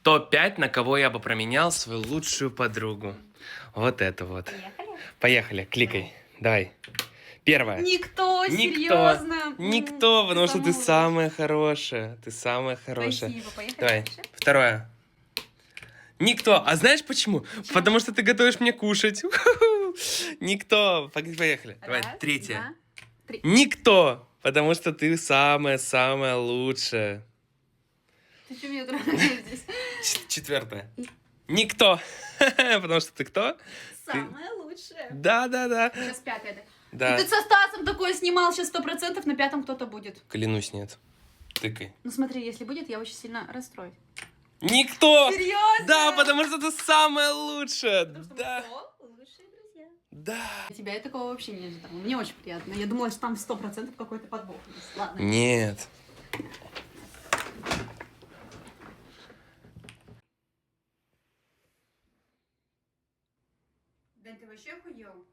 Топ-5, на кого я бы променял свою лучшую подругу. Вот это вот. Поехали? Поехали, кликай. Давай. Первое. Никто, Никто. серьезно. Никто, потому что ты самая самая хорошая. Ты самая хорошая. Спасибо, поехали Давай. дальше. Второе. Никто. А знаешь почему? Потому что ты готовишь мне кушать. Никто. Поехали. Давай, Раз, третье. два, три. Никто. Потому что ты самая-самая лучшая. Ты что меня трогаешь здесь? Четвертое. Никто. Потому что ты кто? Самая лучшая. Да. Сейчас пятое. Да. Ну, ты со Стасом такое снимал, сейчас 100% на пятом кто-то будет. Клянусь, нет. Тыкай. Ну смотри, если будет, я очень сильно расстроюсь. Никто! Серьезно? Да, потому что ты самая лучшая. Да. Лучшие друзья. Да. Тебя я такого вообще не ожидала. Мне очень приятно. Я думала, что там 100% какой-то подвох есть. Ладно. Нет. Дань, ты вообще охуел?